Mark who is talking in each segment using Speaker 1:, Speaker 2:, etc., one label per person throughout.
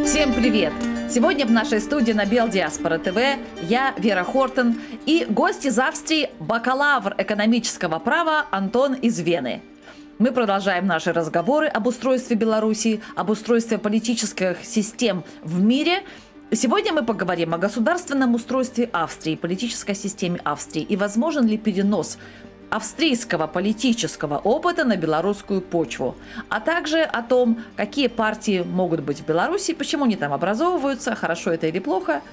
Speaker 1: Всем привет! Сегодня в нашей студии на Белдиаспора ТВ я, Вера Хортон, и гость из Австрии, бакалавр экономического права Антон из Вены. Мы продолжаем наши разговоры об устройстве Беларуси, об устройстве политических систем в мире. Сегодня мы поговорим о государственном устройстве Австрии, политической системе Австрии и возможен ли перенос австрийского политического опыта на белорусскую почву, а также о том, какие партии могут быть в Беларуси, почему они там образовываются, хорошо это или плохо.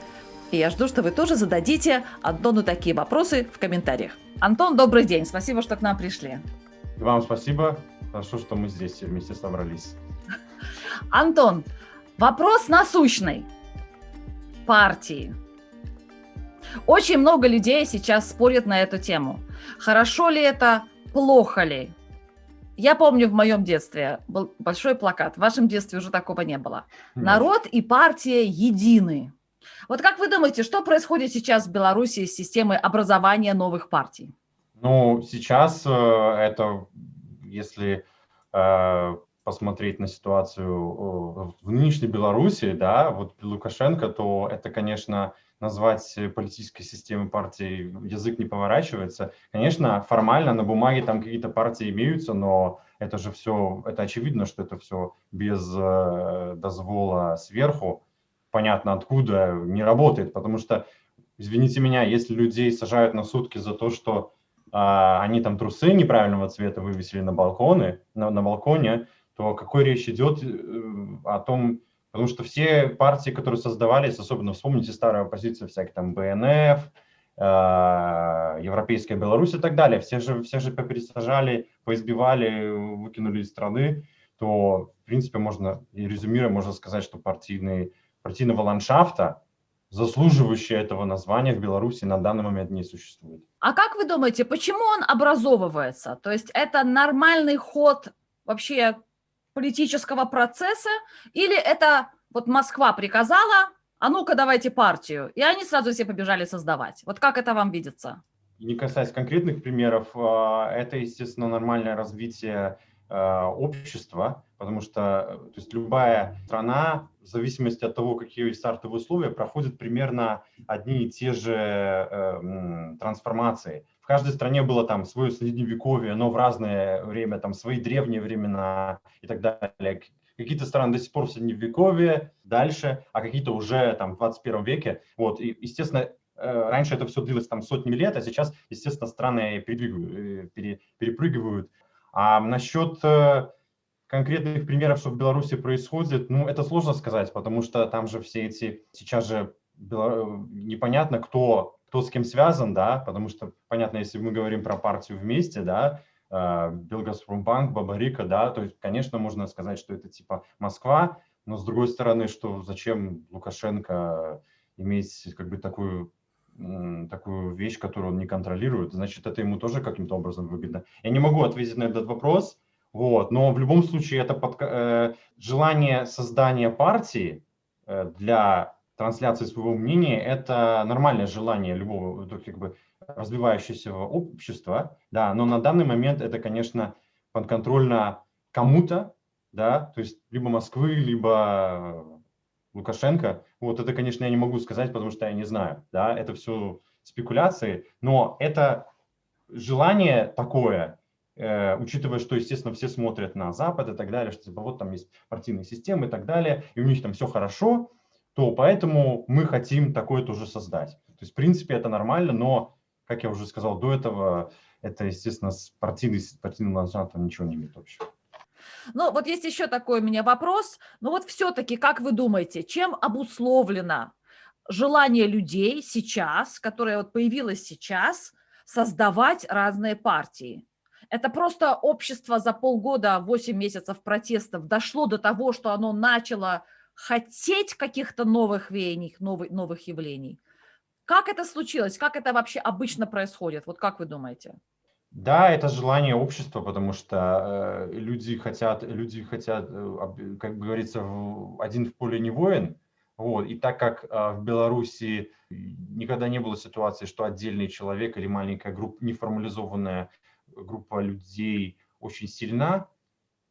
Speaker 1: И я жду, что вы тоже зададите Антону такие вопросы в комментариях. Антон, добрый день, спасибо, что к нам пришли.
Speaker 2: И вам спасибо, хорошо, что мы здесь все вместе собрались.
Speaker 1: Антон, вопрос насущный. Партии. Очень много людей сейчас спорят на эту тему. Хорошо ли это, плохо ли? Я помню, в моем детстве был большой плакат. В вашем детстве уже такого не было. Народ и партия едины. Вот как вы думаете, что происходит сейчас в Беларуси с системой образования новых партий?
Speaker 2: Ну, сейчас это, если посмотреть на ситуацию в нынешней Беларуси, да, вот при Лукашенко, то это, конечно, назвать политической системой партии язык не поворачивается. Конечно, формально на бумаге там какие-то партии имеются, но это же все, это очевидно, что это все без дозвола сверху, понятно откуда, не работает, потому что, извините меня, если людей сажают на сутки за то, что они там трусы неправильного цвета вывесили на балконе, то о какой речь идет о том, потому что все партии, которые создавались, особенно вспомните старую оппозицию, всякие там БНФ, Европейская Беларусь и так далее, все же попересажали, поизбивали, выкинули из страны, то, в принципе, можно, и резюмируя, можно сказать, что партийного ландшафта, заслуживающего этого названия в Беларуси на данный момент не существует.
Speaker 1: А как вы думаете, почему он образовывается? То есть это нормальный ход вообще политического процесса, или это вот Москва приказала, а ну-ка давайте партию, и они сразу все побежали создавать? Вот как это вам видится?
Speaker 2: Не касаясь конкретных примеров, это, естественно, нормальное развитие общества, потому что то есть любая страна, в зависимости от того, какие ее стартовые условия, проходит примерно одни и те же трансформации. В каждой стране было там свое средневековье, но в разное время, там свои древние времена и так далее. Какие-то страны до сих пор в средневековье, дальше, а какие-то уже там в 21 веке. Вот, и, естественно, раньше это все длилось там сотни лет, а сейчас, естественно, страны перепрыгивают. А насчет конкретных примеров, что в Беларуси происходит, ну, это сложно сказать, потому что там же все эти, сейчас же непонятно, кто с кем связан, да, потому что, понятно, если мы говорим про партию вместе, да, Белгазпромбанк, Бабарика, да, то есть, конечно, можно сказать, что это типа Москва, но с другой стороны, что зачем Лукашенко иметь как бы такую вещь, которую он не контролирует, значит, это ему тоже каким-то образом выгодно. Я не могу ответить на этот вопрос, вот, но в любом случае это желание создания партии для трансляции своего мнения – это нормальное желание любого как бы развивающегося общества, да, но на данный момент это, конечно, подконтрольно кому-то, да, то есть либо Москвы, либо Лукашенко. Вот это, конечно, я не могу сказать, потому что я не знаю, да, это все спекуляции, но это желание такое, учитывая, что, естественно, все смотрят на Запад и так далее, что типа вот там есть партийные системы и так далее, и у них там все хорошо, то поэтому мы хотим такое тоже создать. То есть, в принципе, это нормально, но, как я уже сказал до этого, это, естественно, с партийным ландшафтом ничего не имеет общего.
Speaker 1: Ну, вот есть еще такой у меня вопрос. Ну, вот все-таки, как вы думаете, чем обусловлено желание людей сейчас, которое вот появилось сейчас, создавать разные партии? Это просто общество за полгода, 8 месяцев протестов дошло до того, что оно начало хотеть каких-то новых веяний, новых явлений. Как это случилось? Как это вообще обычно происходит? Вот как вы думаете?
Speaker 2: Да, это желание общества, потому что люди хотят, как говорится, один в поле не воин. Вот. И так как в Беларуси никогда не было ситуации, что отдельный человек или маленькая группа, неформализованная группа людей очень сильна,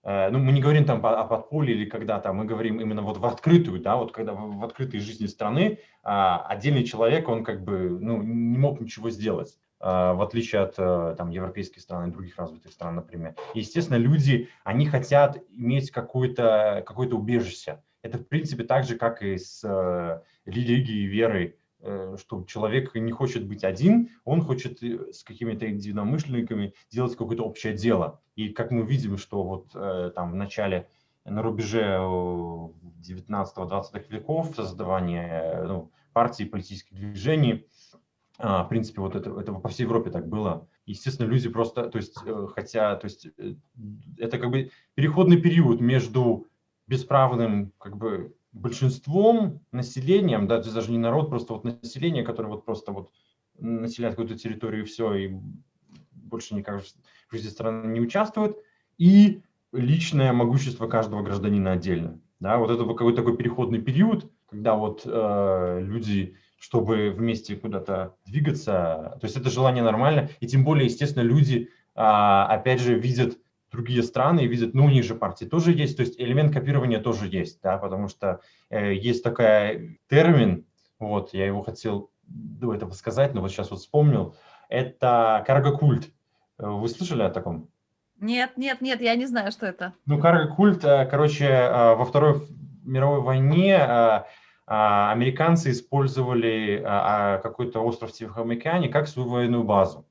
Speaker 2: Ну, мы не говорим там о подполье или когда-то, мы говорим именно вот в открытую, да, вот когда в открытой жизни страны отдельный человек, он как бы, ну, не мог ничего сделать, в отличие от там европейских стран и других развитых стран, например. И, естественно, люди, они хотят иметь какое-то убежище. Это, в принципе, так же, как и с религией и верой, что человек не хочет быть один, он хочет с какими-то единомышленниками делать какое-то общее дело. И как мы видим, что вот там в начале, на рубеже 19-20 веков создавание партий, политических движений, в принципе, вот это по всей Европе так было. Естественно, люди просто, то есть, это как бы переходный период между бесправным, как бы, большинством, населением, да, то есть даже не народ, просто вот население, которое вот просто вот населяет какую-то территорию и все, и больше никак в жизни страны не участвует, и личное могущество каждого гражданина отдельно. Да, вот это какой-то такой переходный период, когда вот люди, чтобы вместе куда-то двигаться, то есть это желание нормально, и тем более, естественно, люди, опять же, видят другие страны и видят, ну, у них же партии тоже есть, то есть элемент копирования тоже есть, да, потому что есть такой термин, вот, я его хотел до этого сказать, но вот сейчас вот вспомнил, это карго-культ. Вы слышали о таком?
Speaker 1: Нет, нет, нет, я не знаю, что это.
Speaker 2: Ну, карго-культ, короче, во Второй мировой войне американцы использовали какой-то остров в Тихом океане как свою военную базу.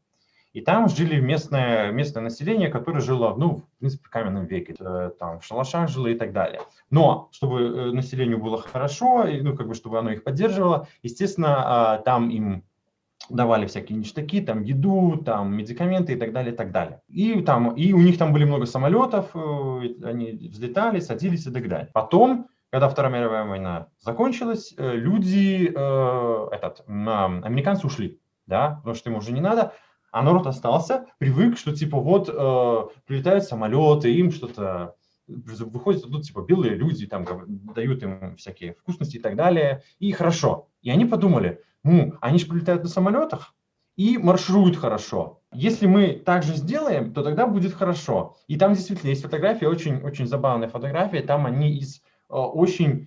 Speaker 2: И там жили местное население, которое жило, ну, в принципе, в каменном веке, там в шалашах жило и так далее. Но чтобы населению было хорошо, и, ну, как бы, чтобы оно их поддерживало, естественно, там им давали всякие ништяки, там еду, там медикаменты и так далее, и так далее. И у них там были много самолетов, они взлетали, садились и так далее. Потом, когда Вторая мировая война закончилась, американцы ушли, да, потому что им уже не надо, а народ остался, привык, что типа вот прилетают самолеты, им что-то выходят тут типа белые люди, там дают им всякие вкусности и так далее, и хорошо. И они подумали, ну, они же прилетают на самолетах и маршируют хорошо. Если мы так же сделаем, то тогда будет хорошо. И там действительно есть фотографии, очень, очень забавные фотографии. Там они из очень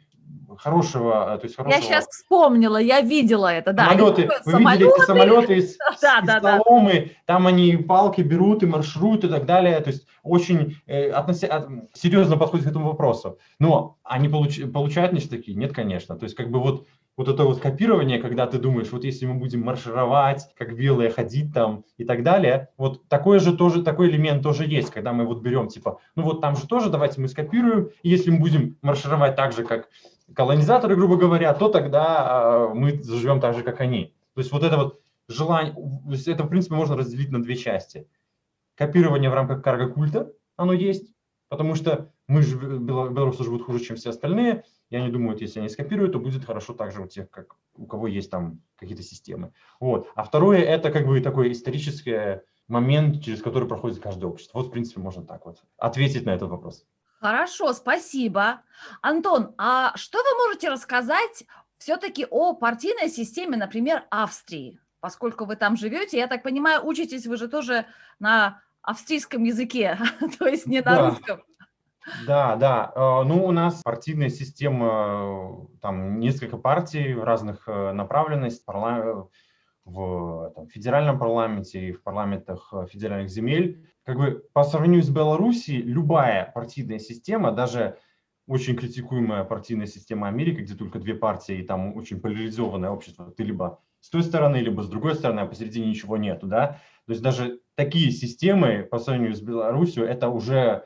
Speaker 2: хорошего, то есть
Speaker 1: Я сейчас вспомнила, я видела это, да.
Speaker 2: Самолеты, вы видели эти самолеты из
Speaker 1: да.
Speaker 2: соломы, там они палки берут и маршируют и так далее, то есть очень серьезно подходят к этому вопросу. Но они получают ништяки? Нет, конечно. То есть как бы вот это вот копирование, когда ты думаешь, вот если мы будем маршировать, как белые, ходить там и так далее, вот такой элемент тоже есть, когда мы вот берем типа, ну вот там же тоже давайте мы скопируем, и если мы будем маршировать так же, как колонизаторы, грубо говоря, то тогда мы заживем так же, как они. То есть вот это вот желание, то есть это в принципе можно разделить на две части. Копирование в рамках карго-культа, оно есть, потому что белорусы живут хуже, чем все остальные, и они думают, если они скопируют, то будет хорошо также у тех, у кого есть там какие-то системы. Вот. А второе, это как бы такой исторический момент, через который проходит каждое общество. Вот, в принципе, можно так вот ответить на этот вопрос.
Speaker 1: Хорошо, спасибо. Антон, а что вы можете рассказать все-таки о партийной системе, например, Австрии? Поскольку вы там живете, я так понимаю, учитесь вы же тоже на австрийском языке, то есть не на русском.
Speaker 2: Да. Ну, у нас партийная система, там несколько партий разных направленностей в федеральном парламенте и в парламентах федеральных земель. Как бы по сравнению с Белоруссией, любая партийная система, даже очень критикуемая партийная система Америки, где только две партии, и там очень поляризованное общество, ты либо с той стороны, либо с другой стороны, а посередине ничего нету, да. То есть даже такие системы по сравнению с Белоруссией, это уже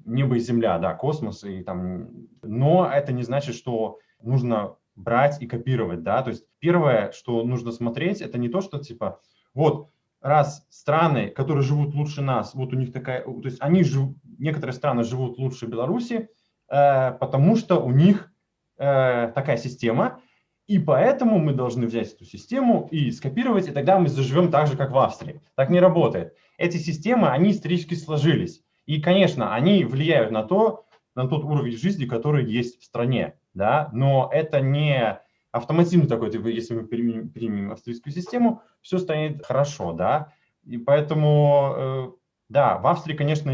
Speaker 2: небо и земля, да, космос и там. Но это не значит, что нужно брать и копировать, да. То есть первое, что нужно смотреть, это не то, что типа вот раз страны, которые живут лучше нас, вот у них такая, то есть некоторые страны живут лучше Беларуси, потому что у них такая система, и поэтому мы должны взять эту систему и скопировать, и тогда мы заживем так же, как в Австрии. Так не работает. Эти системы, они исторически сложились. И, конечно, они влияют на тот уровень жизни, который есть в стране, да, но это не автоматизм такой, типа, если мы примем австрийскую систему, все станет хорошо, да, и поэтому Да, в Австрии, конечно,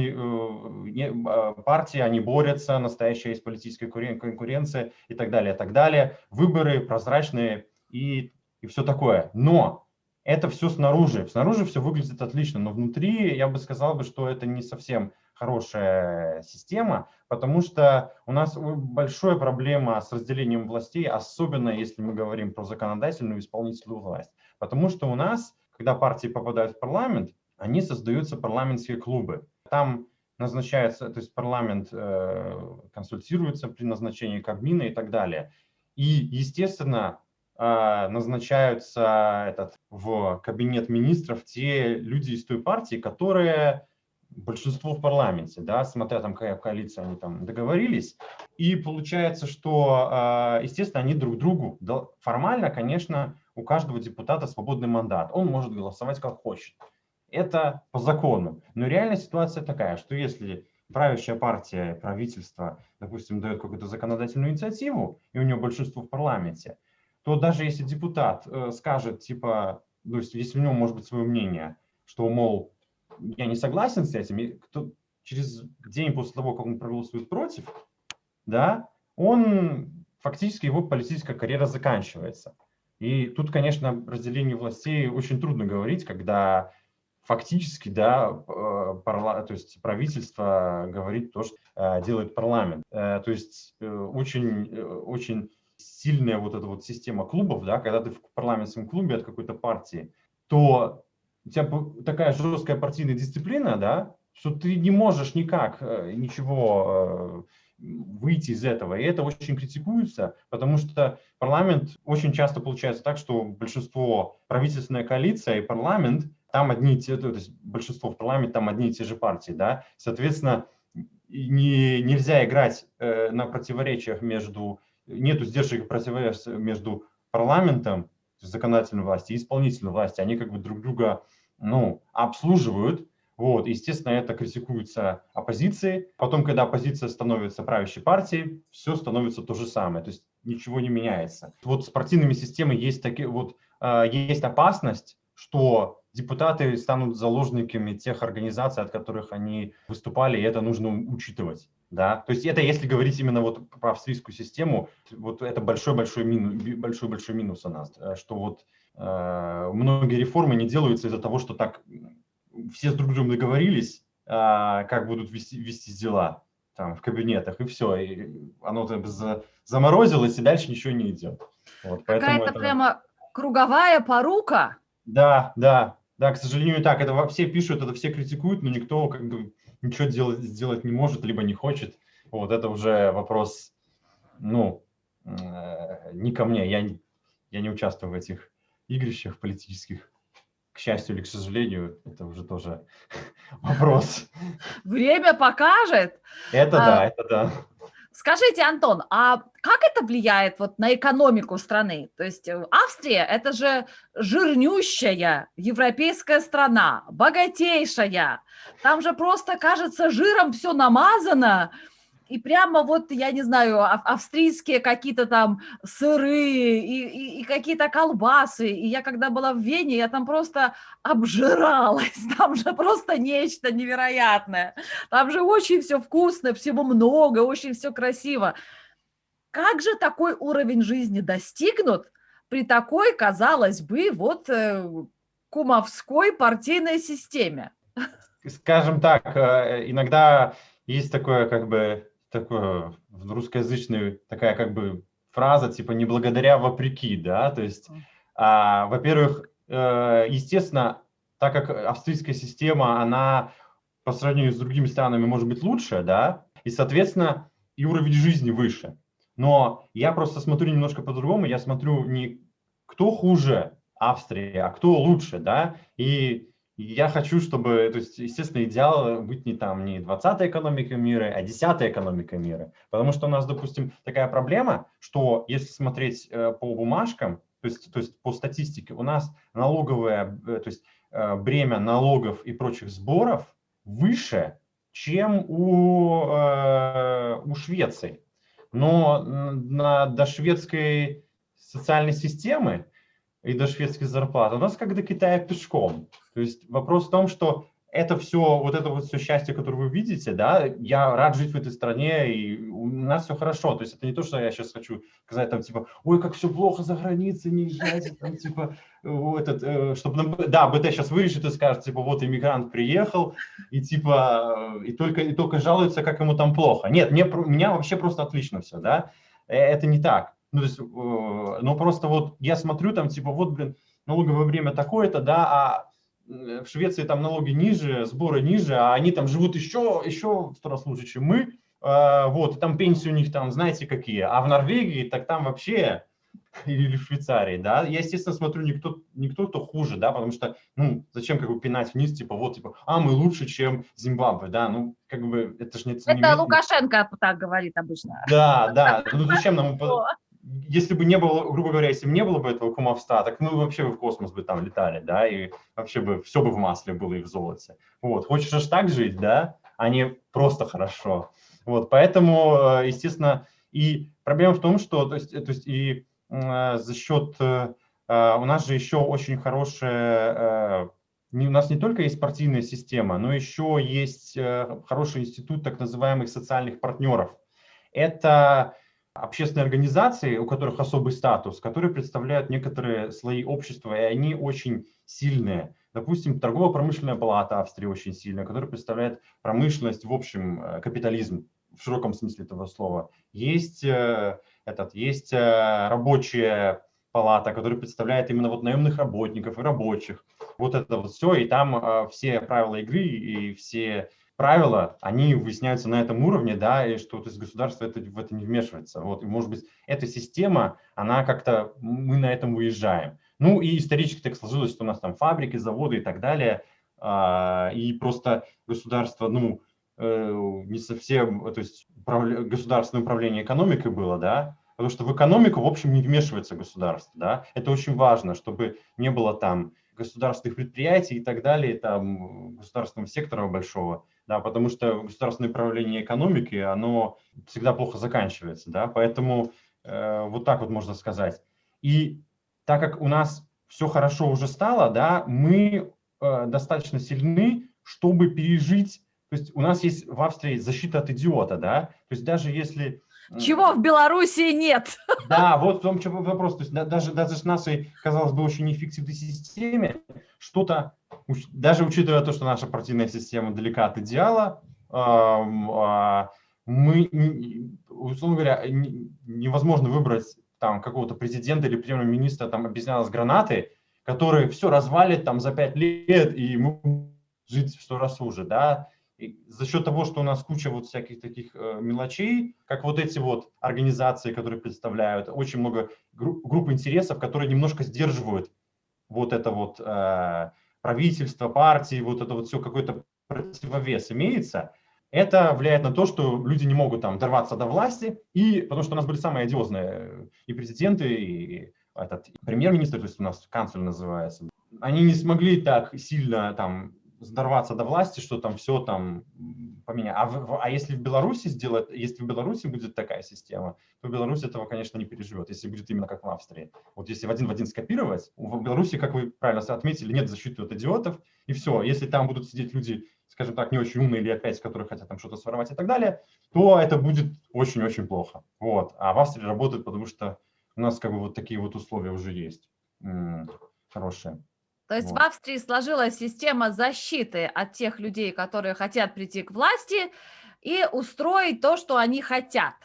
Speaker 2: партии, они борются, настоящая есть политическая конкуренция и так далее, и так далее. Выборы прозрачные и все такое. Но это все снаружи. Снаружи все выглядит отлично, но внутри я бы сказал, что это не совсем хорошая система, потому что у нас большая проблема с разделением властей, особенно если мы говорим про законодательную и исполнительную власть. Потому что у нас, когда партии попадают в парламент, они создаются парламентские клубы. Там назначается, то есть парламент консультируется при назначении Кабмина и так далее. И, естественно, назначаются в кабинет министров те люди из той партии, которые большинство в парламенте, да, смотря там какая коалиция они там договорились. И получается, что, естественно, они друг другу, формально, конечно, у каждого депутата свободный мандат, он может голосовать как хочет. Это по закону. Но реальная ситуация такая, что если правящая партия, правительство, допустим, дает какую-то законодательную инициативу, и у нее большинство в парламенте, то даже если депутат скажет, типа, ну, если у него может быть свое мнение, что, мол, я не согласен с этим, и через день после того, как он проголосует против, да, он фактически, его политическая карьера заканчивается. И тут, конечно, разделение властей очень трудно говорить, когда фактически, да, то есть правительство говорит то, что делает парламент. То есть очень сильная вот эта вот система клубов, да, когда ты в парламентском клубе от какой-то партии, то у тебя такая жесткая партийная дисциплина, да, что ты не можешь никак ничего выйти из этого. И это очень критикуется, потому что парламент очень часто получается так, что большинство, правительственная коалиция и парламент, там одни и те, то есть большинство в парламенте, там одни и те же партии, да, соответственно, нельзя играть на противоречиях нету сдержек противоречий между парламентом, законодательной власти и исполнительной власти, они как бы друг друга, ну, обслуживают. Вот, естественно, это критикуется оппозицией. Потом, когда оппозиция становится правящей партией, все становится то же самое, то есть ничего не меняется. Вот с партийными системами есть есть опасность, что депутаты станут заложниками тех организаций, от которых они выступали, и это нужно учитывать. Да? То есть это, если говорить именно вот про австрийскую систему, вот это большой-большой минус у нас, что вот многие реформы не делаются из-за того, что так все с друг другом договорились, как будут вести дела там в кабинетах, и все, и оно заморозилось, и дальше ничего не идет. Вот,
Speaker 1: Какая-то прямо круговая порука.
Speaker 2: Да, к сожалению, так. Это все пишут, это все критикуют, но никто как бы ничего сделать не может, либо не хочет. Вот это уже вопрос, ну, не ко мне. Я не участвую в этих игрищах политических. К счастью или к сожалению, это уже тоже вопрос.
Speaker 1: Время покажет.
Speaker 2: Это да.
Speaker 1: Скажите, Антон, а как это влияет вот на экономику страны? То есть Австрия – это же жирнющая европейская страна, богатейшая. Там же просто, кажется, жиром все намазано. И прямо вот, я не знаю, австрийские какие-то там сыры и какие-то колбасы. И я когда была в Вене, я там просто обжиралась. Там же просто нечто невероятное. Там же очень все вкусно, всего много, очень все красиво. Как же такой уровень жизни достигнут при такой, казалось бы, вот кумовской партийной системе?
Speaker 2: Скажем так, иногда есть такое в русскоязычной такая как бы фраза типа «не благодаря, а вопреки», да, то есть, во-первых, естественно, так как австрийская система, она по сравнению с другими странами может быть лучше, да, и, соответственно, и уровень жизни выше. Но я просто смотрю немножко по-другому, я смотрю не кто хуже Австрии, а кто лучше, да, и я хочу, чтобы, то есть, естественно, идеал быть не 20-я экономика мира, а 10-я экономика мира. Потому что у нас, допустим, такая проблема, что если смотреть по бумажкам, то есть по статистике, у нас налоговое, то есть бремя налогов и прочих сборов выше, чем у Швеции. Но до шведской социальной системы и до шведских зарплат у нас как до Китая пешком. То есть вопрос в том, что это все, вот это вот все счастье, которое вы видите, да, я рад жить в этой стране, и у нас все хорошо. То есть это не то, что я сейчас хочу сказать, там, типа, ой, как все плохо за границей, не езжайте, там, типа, чтобы, да, БТ сейчас вырежет и скажет, типа, вот иммигрант приехал, и, типа, и только жалуется, как ему там плохо. Нет, у меня вообще просто отлично все, да, это не так. Ну, то есть, ну, просто вот я смотрю, там, типа, вот, блин, налоговое время такое-то, да, а в Швеции там налоги ниже, сборы ниже, а они там живут еще в 100 раз лучше, чем мы. Вот, и там пенсии у них там, знаете, какие. А в Норвегии, так там вообще, или в Швейцарии, да, я, естественно, смотрю не кто-то хуже, да, потому что, ну, зачем как бы пинать вниз, типа, вот, типа, а мы лучше, чем Зимбабве, да, ну, как бы, это же не
Speaker 1: Это
Speaker 2: имеет...
Speaker 1: Лукашенко так говорит обычно.
Speaker 2: Да, ну зачем нам, если бы не было, грубо говоря, если бы не было бы этого кумовства, так мы вообще бы в космос бы там летали, да, и вообще бы все бы в масле было и в золоте. Вот, хочешь аж так жить, да, а не просто хорошо. Вот, поэтому, естественно, и проблема в том, что, то есть и за счет, у нас же еще очень хорошая, у нас не только есть партийная система, но еще есть хороший институт так называемых социальных партнеров. Это общественные организации, у которых особый статус, которые представляют некоторые слои общества, и они очень сильные. Допустим, торгово-промышленная палата Австрии очень сильная, которая представляет промышленность, в общем, капитализм в широком смысле этого слова. Есть рабочая палата, которая представляет именно вот наемных работников и рабочих. Вот это вот все, и там все правила игры и все правила, они выясняются на этом уровне, да, и что, то есть государство в это не вмешивается. Вот, и, может быть, эта система, она как-то, мы на этом выезжаем. Ну, и исторически так сложилось, что у нас там фабрики, заводы и так далее, и просто государство, ну, не совсем, то есть государственное управление экономикой было, да, потому что в экономику, в общем, не вмешивается государство, да, это очень важно, чтобы не было там государственных предприятий и так далее, там, государственного сектора большого, да, потому что государственное управление экономики, оно всегда плохо заканчивается, да, поэтому вот так вот можно сказать. И так как у нас все хорошо уже стало, да, мы достаточно сильны, чтобы пережить, то есть у нас есть в Австрии защита от идиота, да, то есть даже если...
Speaker 1: Чего в Белоруссии нет?
Speaker 2: Да, вот в том чем вопрос. То есть даже с нашей, казалось бы, очень неэффективной системе, что-то, даже учитывая то, что наша партийная система далека от идеала, мы, условно говоря, невозможно выбрать там какого-то президента или премьер-министра, там, объясняла с гранаты, который все развалит там за 5 лет, и ему жить в 100 раз хуже, да. И за счет того, что у нас куча вот всяких таких мелочей, как вот эти вот организации, которые представляют, очень много групп интересов, которые немножко сдерживают вот это вот правительство, партии, вот это вот все, какой-то противовес имеется, это влияет на то, что люди не могут там дорваться до власти, и потому что у нас были самые одиозные и президенты, и этот премьер-министр, то есть у нас канцлер называется, они не смогли так сильно там дорваться до власти, что там все там поменять. А если в Беларуси сделать, если в Беларуси будет такая система, то Беларусь этого, конечно, не переживет, если будет именно как в Австрии. Вот если в один скопировать, в Беларуси, как вы правильно отметили, нет защиты от идиотов, и все. Если там будут сидеть люди, скажем так, не очень умные или опять, которые хотят там что-то своровать и так далее, то это будет очень-очень плохо. Вот. А в Австрии работает, потому что у нас как бы вот такие вот условия уже есть хорошие.
Speaker 1: То есть
Speaker 2: Вот.
Speaker 1: в Австрии сложилась система защиты от тех людей, которые хотят прийти к власти и устроить то, что они хотят.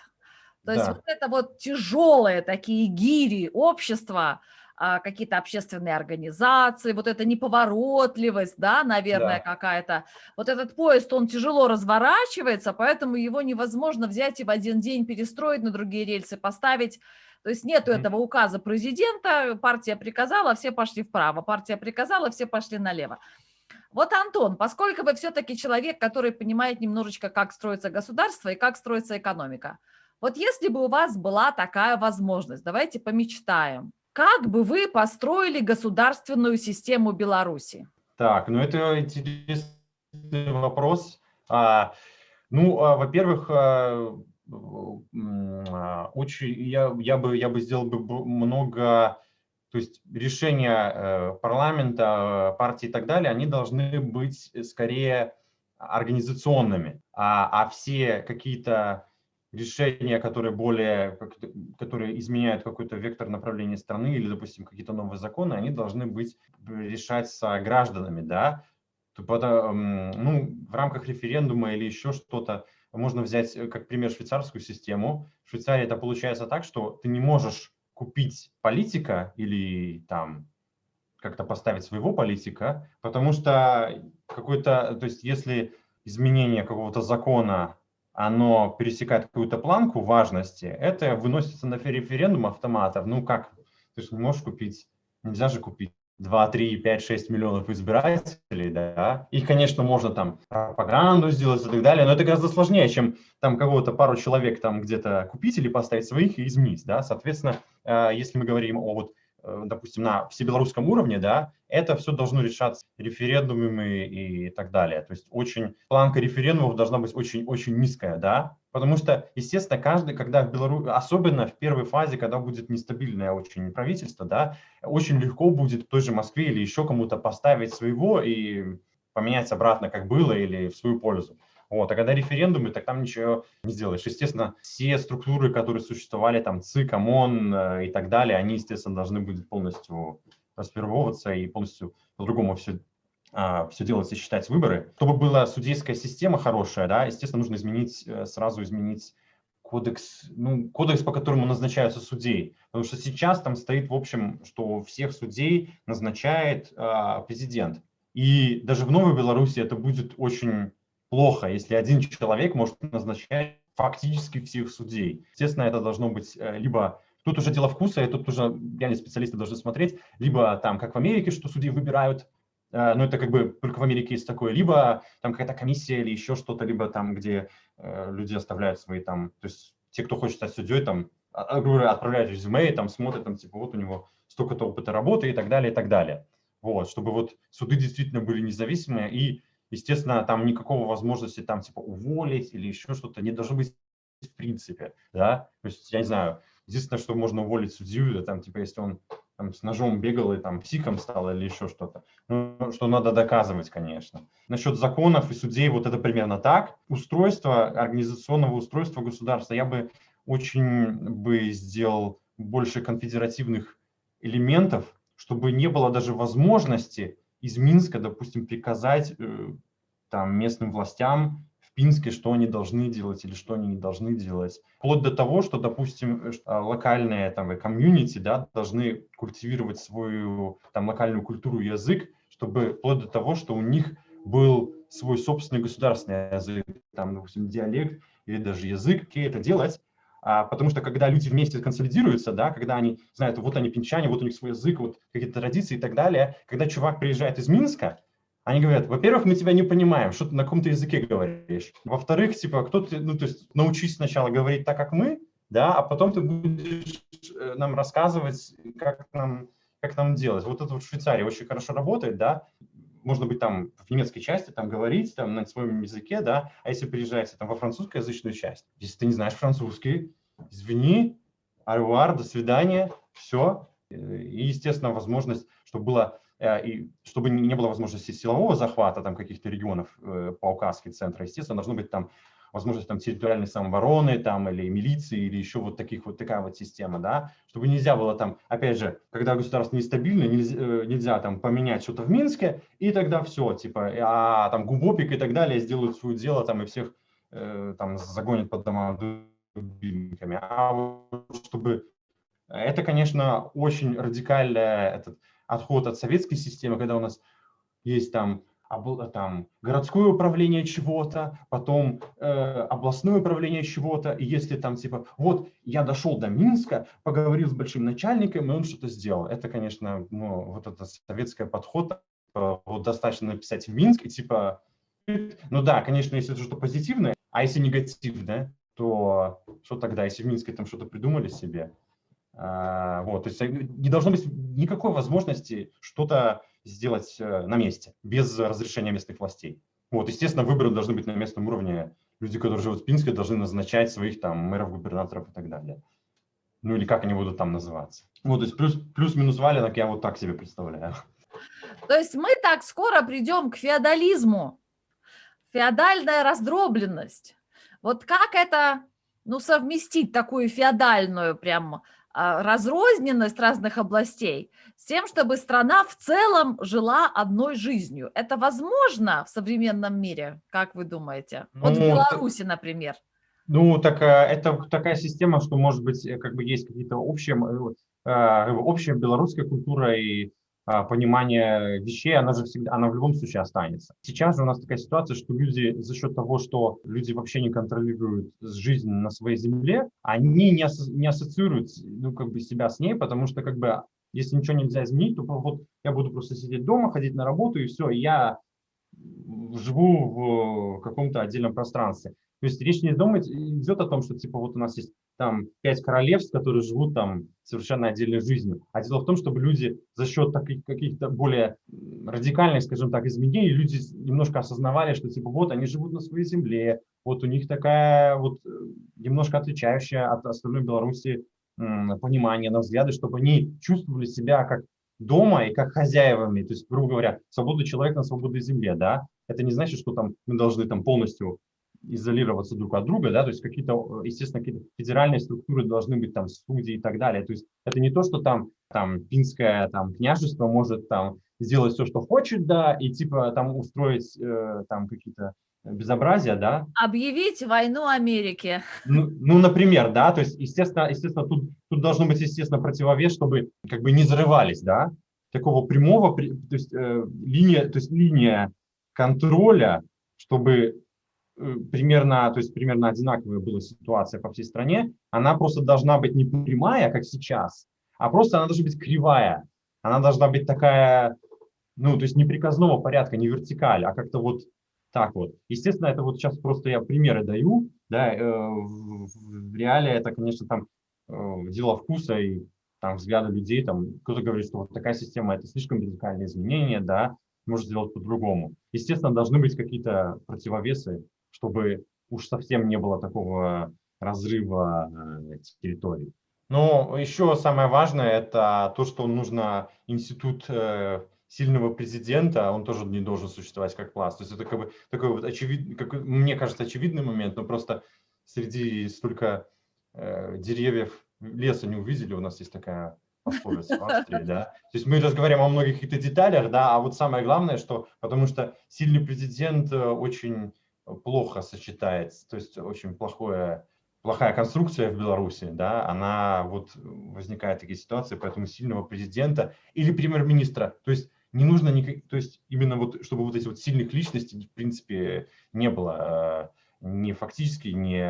Speaker 1: То есть
Speaker 2: Да.
Speaker 1: вот это вот тяжелые такие гири общества, какие-то общественные организации, вот эта неповоротливость, да, наверное,
Speaker 2: Да.
Speaker 1: какая-то. Вот этот поезд, он тяжело разворачивается, поэтому его невозможно взять и в один день перестроить, на другие рельсы поставить. То есть нету этого указа президента, партия приказала, все пошли вправо, партия приказала, все пошли налево. Вот, Антон, поскольку вы все-таки человек, который понимает немножечко, как строится государство и как строится экономика, вот если бы у вас была такая возможность, давайте помечтаем, как бы вы построили государственную систему Беларуси?
Speaker 2: Так, ну это интересный вопрос. Во-первых, очень я бы сделал бы много То есть решения парламента, партии и так далее, они должны быть скорее организационными, а все какие-то решения, которые изменяют какой-то вектор направления страны или, допустим, какие-то новые законы, они должны быть решаться гражданами, да. Ну, в рамках референдума или еще что-то можно взять как пример швейцарскую систему. В Швейцарии это получается так, что ты не можешь купить политика или там как-то поставить своего политика, потому что то есть если изменение какого-то закона, оно пересекает какую-то планку важности, это выносится на референдум автоматом. Ну как, ты же не можешь купить, нельзя же купить 2, 3, 5, 6 миллионов избирателей, да. Их, конечно, можно там пропаганду сделать и так далее, но это гораздо сложнее, чем там кого-то, пару человек там где-то купить или поставить своих и изменить, да. Соответственно, если мы говорим о допустим, на всебелорусском уровне, да, это все должно решаться референдумами и так далее. То есть планка референдумов должна быть очень низкая, да, потому что, естественно, когда в Беларуси, особенно в первой фазе, когда будет нестабильное очень правительство, да, очень легко будет в той же Москве или еще кому-то поставить своего и поменять обратно, как было, или в свою пользу. Вот. А когда референдумы, так там ничего не сделаешь. Естественно, все структуры, которые существовали, там ЦИК, ОМОН и так далее, они, естественно, должны будут полностью расформироваться и полностью по-другому все делать и считать выборы. Чтобы была судейская система хорошая, да, естественно, нужно сразу изменить кодекс, по которому назначаются судей. Потому что сейчас там стоит, в общем, что всех судей назначает президент. И даже в Новой Беларуси это будет очень плохо, если один человек может назначать фактически всех судей. Естественно, это должно быть либо... Тут уже дело вкуса, и тут уже реальные специалисты должны смотреть, либо там, как в Америке, что судей выбирают, но это как бы только в Америке есть такое, либо там какая-то комиссия или еще что-то, либо там, где люди оставляют свои там... То есть те, кто хочет стать судьей, там, отправляют резюме, и там смотрят, там, типа, вот у него столько-то опыта работы и так далее, и так далее. Вот, чтобы вот суды действительно были независимые и, естественно, там никакого возможности там типа уволить или еще что-то не должно быть в принципе, да. То есть, я не знаю, единственное, что можно уволить судью, это, там, типа, если он там, с ножом бегал и там психом стал или еще что-то. Ну, что надо доказывать, конечно. Насчет законов и судей, вот это примерно так. Организационного устройства государства я бы сделал больше конфедеративных элементов, чтобы не было даже возможности из Минска, допустим, приказать там местным властям в Пинске, что они должны делать или что они не должны делать. Вплоть до того, что, допустим, локальные там комьюнити, да, должны культивировать свою там локальную культуру и язык, чтобы вплоть до того, что у них был свой собственный государственный язык, там, допустим, диалект или даже язык, как это делать. Потому что когда люди вместе консолидируются, да, когда они знают, вот они пинчане, вот у них свой язык, вот какие-то традиции и так далее, когда чувак приезжает из Минска, они говорят, во-первых, мы тебя не понимаем, что ты на каком-то языке говоришь. Во-вторых, типа, то есть научись сначала говорить так, как мы, да, а потом ты будешь нам рассказывать, как нам делать. Вот это вот в Швейцарии очень хорошо работает, да. Можно быть там в немецкой части, там говорить там на своем языке, да, а если приезжаете там во французскоязычную часть, если ты не знаешь французский, извини, аревуар, до свидания, все. И, естественно, возможность, чтобы не было возможности силового захвата там каких-то регионов по указке центра, естественно, должно быть там возможность там территориальной самообороны там или милиции или еще вот такая вот система, да, чтобы нельзя было там, опять же, когда государство нестабильно, нельзя там поменять что-то в Минске, и тогда все, типа, там Губопик и так далее сделают свое дело там и всех там загонят под дома дубинками. А вот чтобы... Это, конечно, очень радикальный отход от советской системы, когда у нас есть там городское управление чего-то, потом областное управление чего-то, и если там типа, вот я дошел до Минска, поговорил с большим начальником, и он что-то сделал. Это, конечно, вот это советский подход, вот достаточно написать в Минск, и типа, ну да, конечно, если это что-то позитивное, а если негативное, то что тогда, если в Минске там что-то придумали себе? Вот, то есть не должно быть никакой возможности что-то сделать на месте, без разрешения местных властей. Вот, естественно, выборы должны быть на местном уровне. Люди, которые живут в Пинске, должны назначать своих там мэров, губернаторов и так далее. Ну или как они будут там называться. Вот, то есть плюс-минус валенок я вот так себе представляю.
Speaker 1: То есть мы так скоро придем к феодализму, феодальная раздробленность. Вот как это, ну, совместить такую феодальную прям разрозненность разных областей с тем, чтобы страна в целом жила одной жизнью? Это возможно в современном мире, как вы думаете? Вот в
Speaker 2: Ну,
Speaker 1: Беларуси, например.
Speaker 2: ну, так это такая система, что, может быть, как бы есть какие-то общие, общая белорусская культура и понимание вещей, она же всегда, она в любом случае останется. Сейчас же у нас такая ситуация, что люди за счет того, что люди вообще не контролируют жизнь на своей земле, они не ассоциируют, ну, как бы себя с ней, потому что, как бы, если ничего нельзя изменить, то вот я буду просто сидеть дома, ходить на работу, и все, и я живу в каком-то отдельном пространстве. То есть речь не идет о том, что типа вот у нас есть там 5 королевств, которые живут там совершенно отдельной жизнью. А дело в том, чтобы люди за счет таких каких-то более радикальных, скажем так, изменений, люди немножко осознавали, что типа вот они живут на своей земле, вот у них такая вот немножко отличающая от остальной Беларуси понимание, на взгляды, чтобы они чувствовали себя как дома и как хозяевами, то есть, грубо говоря, свобода человека на свободной земле, да, это не значит, что там мы должны там полностью изолироваться друг от друга, да, то есть какие-то, естественно, какие-то федеральные структуры должны быть там судьи и так далее, то есть это не то, что там Пинское там княжество может там сделать все, что хочет, да, и типа там устроить там какие-то безобразия, да.
Speaker 1: Объявить войну Америке.
Speaker 2: Ну, например, да, то есть, естественно, тут должно быть, естественно, противовес, чтобы как бы не взрывались, да, такого прямого, то есть линия контроля, чтобы примерно одинаковая была ситуация по всей стране, она просто должна быть не прямая, как сейчас, а просто она должна быть кривая, она должна быть такая, ну, то есть не приказного порядка, не вертикаль, а как-то вот так вот. Естественно, это вот сейчас просто я примеры даю, да, в реале это, конечно, там дело вкуса и там взгляда людей, там кто-то говорит, что вот такая система это слишком радикальное изменение, да, может сделать по-другому. Естественно, должны быть какие-то противовесы, чтобы уж совсем не было такого разрыва территорий. Но еще самое важное это то, что нужно институт сильного президента, он тоже не должен существовать как класс. То есть это как бы такой вот очевидный, как мне кажется, очевидный момент, но просто среди столько деревьев леса не увидели, у нас есть такая пословица в Австрии, да. То есть мы разговариваем о многих каких-то деталях, да, а вот самое главное, что потому что сильный президент очень плохо сочетается, то есть очень плохая конструкция в Беларуси, да, она вот возникает такие ситуации, поэтому сильного президента или премьер-министра, то есть не нужно то есть именно вот, чтобы вот эти вот сильных личностей, в принципе, не было ни фактически, ни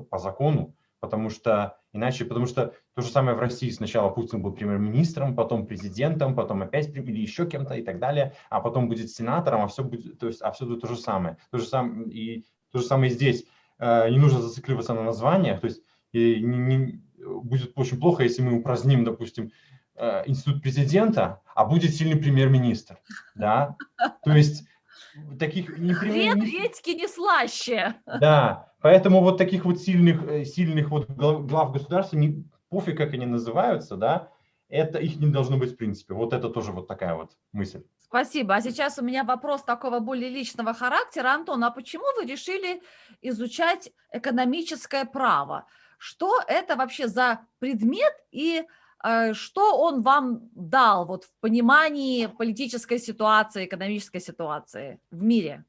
Speaker 2: по закону, потому что то же самое в России, сначала Путин был премьер-министром, потом президентом, потом опять или еще кем-то и так далее, а потом будет сенатором, а все будет, то есть, все будет то же самое. То же самое и здесь. Не нужно зацикливаться на названиях, то есть будет очень плохо, если мы упраздним, допустим, институт президента, а будет сильный премьер-министр, да, то есть таких не
Speaker 1: Редьки не слаще.
Speaker 2: да, поэтому вот таких вот сильных вот глав государства, пофиг, как они называются, да, это их не должно быть в принципе. Вот это тоже вот такая вот мысль.
Speaker 1: Спасибо. А сейчас у меня вопрос такого более личного характера. Антон, а почему вы решили изучать экономическое право? Что это вообще за предмет и что он вам дал вот в понимании политической ситуации, экономической ситуации в мире?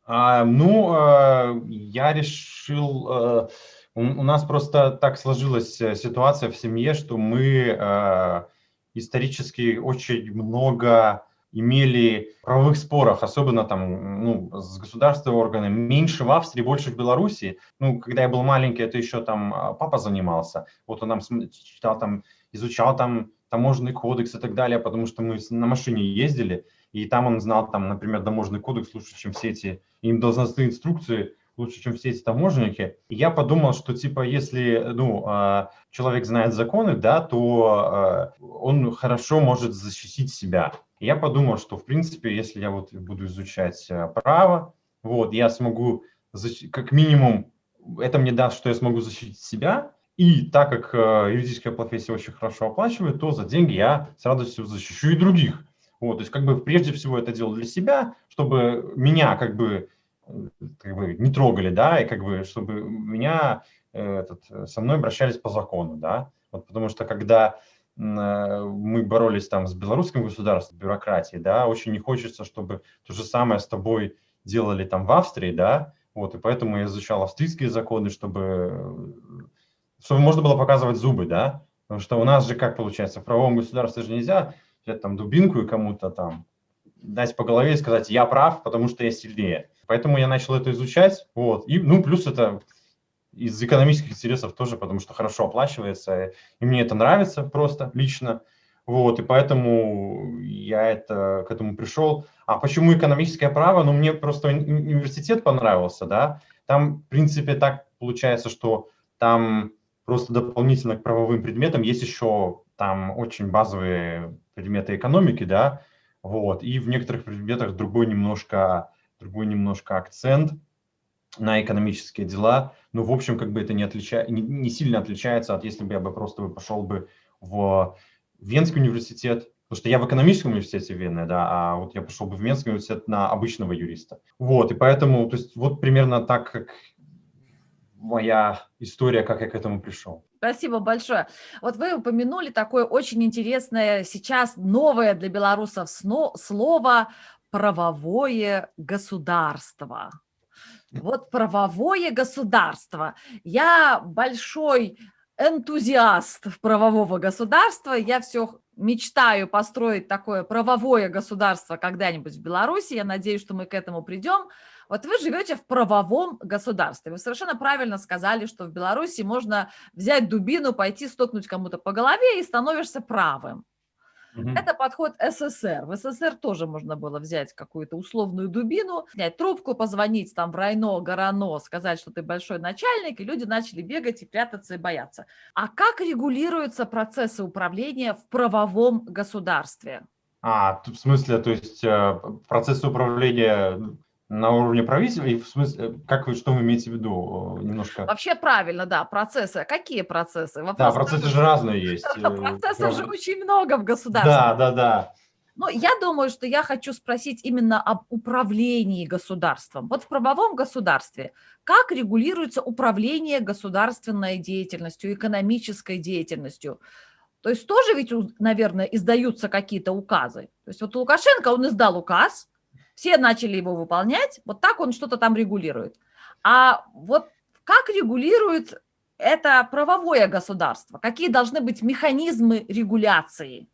Speaker 2: Я решил, у нас просто так сложилась ситуация в семье, что мы исторически очень много имели правовых споров, особенно там, ну, с государственными органами, меньше в Австрии, больше в Беларуси. Ну, когда я был маленький, это еще там папа занимался. Вот он нам читал там, изучал там таможенный кодекс и так далее, потому что мы на машине ездили, и там он знал, там, например, таможенный кодекс лучше, чем все эти, им должностные инструкции лучше, чем все эти таможенники. И я подумал, что типа если человек знает законы, да, то он хорошо может защитить себя. И я подумал, что в принципе, если я вот буду изучать право, вот, я смогу, как минимум, это мне даст, что я смогу защитить себя, И так как юридическая профессия очень хорошо оплачивает, то за деньги я с радостью защищу и других. Вот, то есть как бы прежде всего это делал для себя, чтобы меня как бы не трогали, да, и как бы чтобы меня со мной обращались по закону, да. Вот потому что когда мы боролись там с белорусским государством, бюрократией, да, очень не хочется, чтобы то же самое с тобой делали там в Австрии, да, вот, и поэтому я изучал австрийские законы, чтобы можно было показывать зубы, да, потому что у нас же как получается, в правовом государстве же нельзя взять там дубинку и кому-то там дать по голове и сказать, я прав, потому что я сильнее. Поэтому я начал это изучать, вот, и, ну, плюс это из экономических интересов тоже, потому что хорошо оплачивается, и мне это нравится просто лично, вот, и поэтому я к этому пришел. А почему экономическое право? Ну, мне просто университет понравился, да, там, в принципе, так получается, что там просто дополнительно к правовым предметам есть еще там очень базовые предметы экономики, да, вот, и в некоторых предметах другой немножко акцент на экономические дела. Ну, в общем, как бы это не сильно отличается от если бы я бы просто пошел бы в Венский университет, потому что я в экономическом университете Вены, да, а вот я пошел бы в Венский университет на обычного юриста. Вот, и поэтому, то есть вот примерно так, как моя история, как я к этому пришел.
Speaker 1: Спасибо большое. Вот вы упомянули такое очень интересное, сейчас новое для белорусов слово «правовое государство». Вот правовое государство. Я большой энтузиаст правового государства. Я все мечтаю построить такое правовое государство когда-нибудь в Беларуси. Я надеюсь, что мы к этому придем. Вот вы живете в правовом государстве. Вы совершенно правильно сказали, что в Беларуси можно взять дубину, пойти стукнуть кому-то по голове и становишься правым. Это подход СССР. В СССР тоже можно было взять какую-то условную дубину, снять трубку, позвонить там в райно, горано, сказать, что ты большой начальник, и люди начали бегать и прятаться и бояться. А как регулируются процессы управления в правовом государстве?
Speaker 2: В смысле, то есть процессы управления на уровне правительства, и в смысле, что вы имеете в виду? Немножко.
Speaker 1: Вообще правильно, да, процессы. Какие процессы?
Speaker 2: Да,
Speaker 1: Вопрос
Speaker 2: процессы же разные есть.
Speaker 1: процессов же очень много в государстве.
Speaker 2: Да, да, да.
Speaker 1: Но я думаю, что я хочу спросить именно об управлении государством. Вот в правовом государстве как регулируется управление государственной деятельностью, экономической деятельностью? То есть тоже ведь, наверное, издаются какие-то указы. То есть вот Лукашенко, он издал указ, все начали его выполнять, вот так он что-то там регулирует. А вот как регулирует это правовое государство? Какие должны быть механизмы регуляции?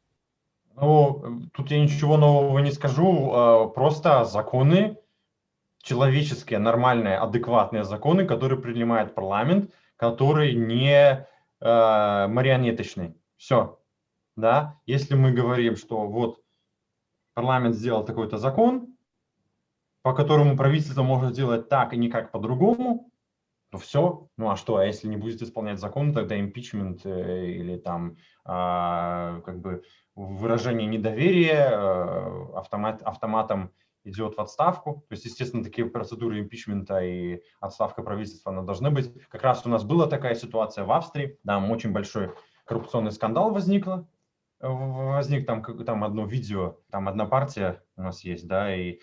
Speaker 2: Ну, тут я ничего нового не скажу, просто законы, человеческие, нормальные, адекватные законы, которые принимает парламент, который не марионеточный. Все, да. Если мы говорим, что вот парламент сделал такой-то закон, по которому правительство может делать так и никак по-другому, то все. Ну а что, а если не будет исполнять закон, тогда импичмент или там как бы выражение недоверия автоматом идет в отставку. То есть, естественно, такие процедуры импичмента и отставка правительства, она должны быть. Как раз у нас была такая ситуация в Австрии. Там очень большой коррупционный скандал возник там одно видео, там одна партия у нас есть, да, и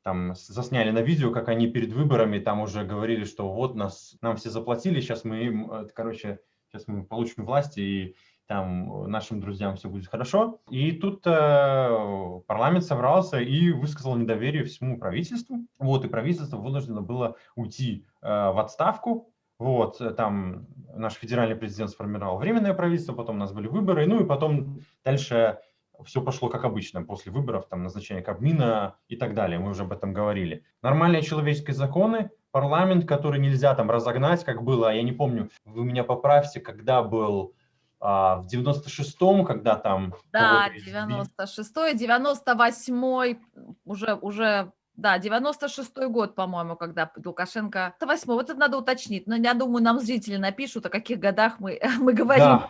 Speaker 2: там засняли на видео, как они перед выборами там уже говорили, что вот нам все заплатили, сейчас мы получим власть, и там нашим друзьям все будет хорошо. И тут парламент собрался и высказал недоверие всему правительству. Вот, и правительство вынуждено было уйти в отставку. Вот, там наш федеральный президент сформировал временное правительство, потом у нас были выборы, ну и потом дальше все пошло как обычно, после выборов, там назначение Кабмина и так далее, мы уже об этом говорили. Нормальные человеческие законы, парламент, который нельзя там разогнать, как было, я не помню, вы меня поправьте, когда был в 96-м, когда там
Speaker 1: Да,
Speaker 2: кого-то избили.
Speaker 1: 96-й, 98-й, уже, да, 96-й год, по-моему, когда Лукашенко... Это 8-й, вот это надо уточнить, но я думаю, нам зрители напишут, о каких годах мы говорим.
Speaker 2: Да,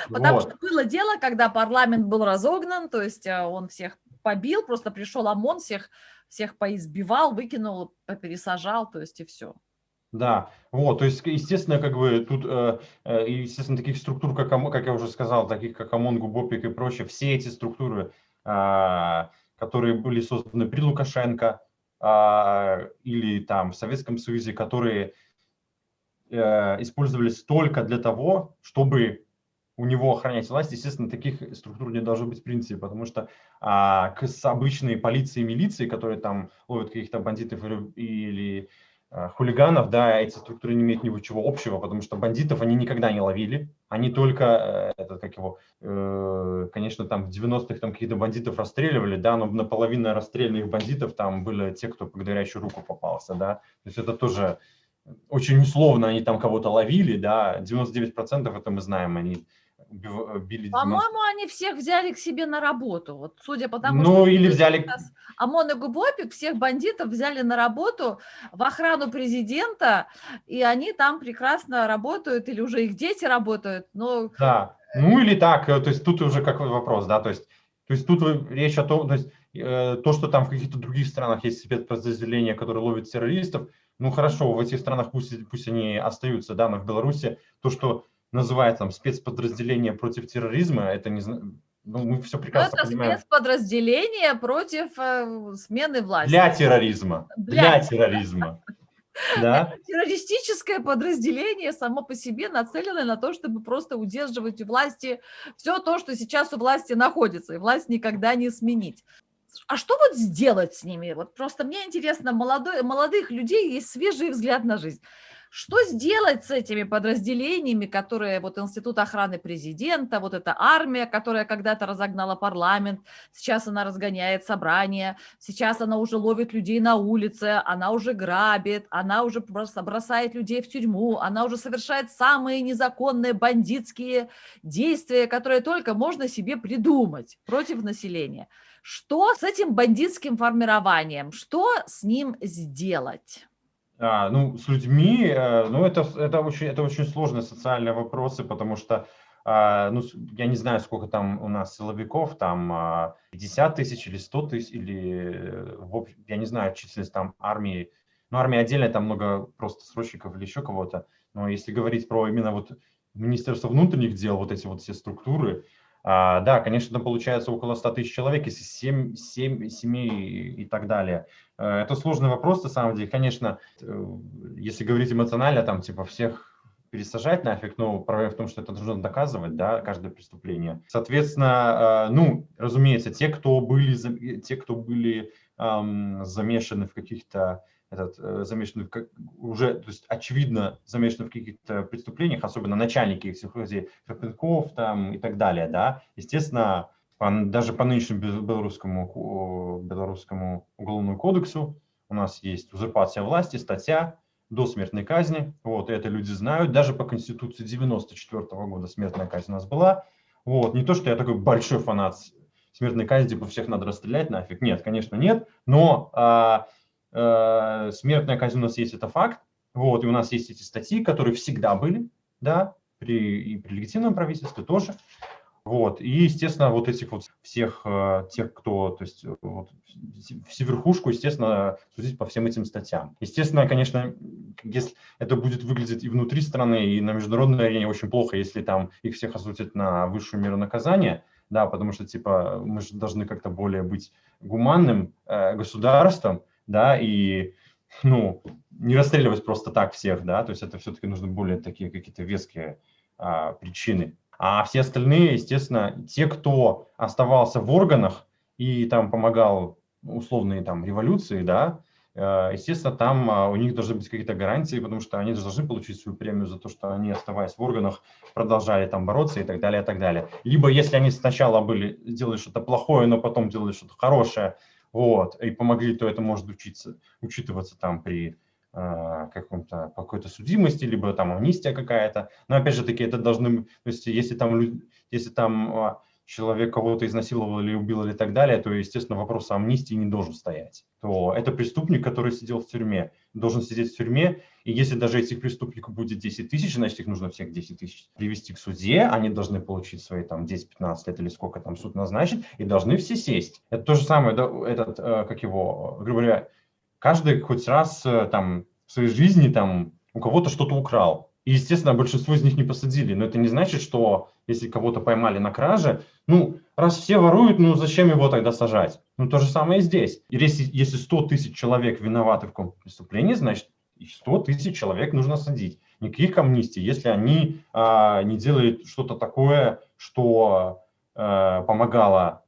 Speaker 1: Потому что
Speaker 2: вот.
Speaker 1: было дело, когда парламент был разогнан, то есть он всех побил, просто пришел ОМОН, всех поизбивал, выкинул, пересажал, то есть и все.
Speaker 2: Да, вот, то есть, естественно, как бы тут, естественно, таких структур, как я уже сказал, таких как ОМОН, ГУБОПИК и прочее, все эти структуры, которые были созданы при Лукашенко или там в Советском Союзе, которые использовались только для того, чтобы у него охранять власть, естественно, таких структур не должно быть в принципе, потому что с обычной полицией и милицией, которые там ловят каких-то бандитов или хулиганов, да, эти структуры не имеют ничего общего, потому что бандитов они никогда не ловили, они только, конечно, там в 90-х там каких-то бандитов расстреливали, да, но наполовину расстрелянных бандитов там были те, кто по горячую руку попался, да, то есть это тоже очень условно они там кого-то ловили, да, 99% это мы знаем, они били
Speaker 1: По-моему,
Speaker 2: демонстрантов.
Speaker 1: они всех взяли к себе на работу. Вот судя по тому, что
Speaker 2: Ну, или
Speaker 1: говорит
Speaker 2: взяли,
Speaker 1: сейчас ОМОН и ГУБОПИК, всех бандитов взяли на работу в охрану президента, и они там прекрасно работают, или уже их дети работают. Но
Speaker 2: да, ну или так, то есть тут уже какой вопрос, да, то есть тут речь о том, то есть то, что там в каких-то других странах есть спецподразделения, которые ловят террористов, ну хорошо, в этих странах пусть они остаются, да, но в Беларуси то, что называют там спецподразделение против терроризма, это не знаю, ну, мы все прекрасно
Speaker 1: это
Speaker 2: понимаем,
Speaker 1: спецподразделение против смены власти.
Speaker 2: для терроризма,
Speaker 1: Для
Speaker 2: для терроризма, да.
Speaker 1: террористическое подразделение само по себе нацеленное на то, чтобы просто удерживать у власти все то, что сейчас у власти находится, и власть никогда не сменить. А что вот сделать с ними? Вот просто мне интересно, молодых людей есть свежий взгляд на жизнь. Что сделать с этими подразделениями, которые вот Институт охраны президента, вот эта армия, которая когда-то разогнала парламент, сейчас она разгоняет собрания, сейчас она уже ловит людей на улице, она уже грабит, она уже просто бросает людей в тюрьму, она уже совершает самые незаконные бандитские действия, которые только можно себе придумать против населения. Что с этим бандитским формированием? Что с ним сделать?
Speaker 2: Ну, с людьми, ну, это очень сложные социальные вопросы, потому что, ну, я не знаю, сколько там у нас силовиков, там 50 тысяч или 100 тысяч, или, я не знаю, численность там армии. Ну, армия отдельно, там много просто срочников или еще кого-то. Но если говорить про именно вот Министерство внутренних дел, вот эти вот все структуры, да, конечно, там получается около 100 тысяч человек, если 7 семей и так далее. Это сложный вопрос, на самом деле. Конечно, если говорить эмоционально, там, типа, всех пересажать нафиг, но проблема в том, что это нужно доказывать, да, каждое преступление. Соответственно, ну, разумеется, те, кто были замешаны в каких-то, замешаны уже, то есть очевидно замешаны в каких-то преступлениях, особенно начальники этих людей, Карпенков там и так далее, да, естественно, даже по нынешнему белорусскому уголовному кодексу у нас есть узурпация власти, статья до смертной казни. Вот, это люди знают. Даже по Конституции 94 года смертная казнь у нас была. Вот, не то, что я такой большой фанат смертной казни, типа всех надо расстрелять нафиг. Нет, конечно, нет. Но смертная казнь у нас есть, это факт. Вот, и у нас есть эти статьи, которые всегда были, да, и при легитимном правительстве тоже. Вот, и, естественно, вот этих вот всех тех, кто, то есть вот, всю верхушку, естественно, судить по всем этим статьям. Естественно, конечно, если это будет выглядеть и внутри страны, и на международной арене очень плохо, если там их всех осудят на высшую меру наказания, да, потому что, типа, мы же должны как-то более быть гуманным государством, да, и, ну, не расстреливать просто так всех, да, то есть это все-таки нужны более такие какие-то веские причины. А все остальные, естественно, те, кто оставался в органах и там помогал условные там революции, да, естественно, там у них должны быть какие-то гарантии, потому что они должны получить свою премию за то, что они, оставаясь в органах, продолжали там бороться и так далее, и так далее. Либо если они сначала делали что-то плохое, но потом делали что-то хорошее, вот, и помогли, то это может учитываться там при какой-то судимости, либо там амнистия какая-то. Но опять же таки это должны, то есть если там человек кого-то изнасиловал или убил или так далее, то, естественно, вопрос о амнистии не должен стоять. То это преступник, который сидел в тюрьме, должен сидеть в тюрьме, и если даже этих преступников будет 10 тысяч, значит, их нужно всех 10 тысяч привести к суде, они должны получить свои там 10-15 лет или сколько там суд назначит, и должны все сесть. Это то же самое, да, грубо говоря, каждый хоть раз там в своей жизни там у кого-то что-то украл. И, естественно, большинство из них не посадили. Но это не значит, что если кого-то поймали на краже, ну, раз все воруют, ну, зачем его тогда сажать? Ну, то же самое и здесь. И если 100 тысяч человек виноваты в каком-то преступлении, значит, 100 тысяч человек нужно садить. Никаких амнистий, если они не делают что-то такое, что помогало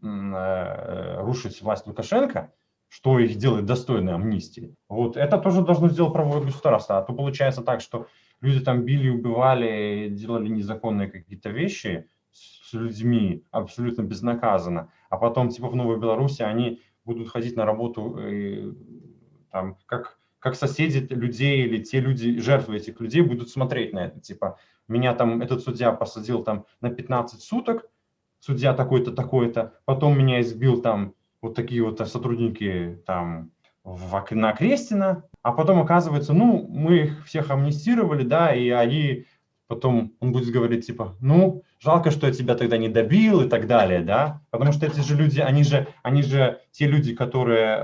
Speaker 2: рушить власть Лукашенко, что их делает достойной амнистии. Вот это тоже должно сделать правовое государство. А то получается так, что люди там били, убивали, делали незаконные какие-то вещи с людьми абсолютно безнаказанно. А потом, типа, в Новой Беларуси они будут ходить на работу там, как соседи людей или те люди, жертвы этих людей, будут смотреть на это. Типа, меня там этот судья посадил там на 15 суток, судья такой-то, такой-то, потом меня избил там вот такие вот сотрудники там на Окрестина, а потом оказывается, ну, мы их всех амнистировали, да, и они потом, он будет говорить типа, ну, жалко, что я тебя тогда не добил и так далее, да, потому что эти же люди, они же те люди, которые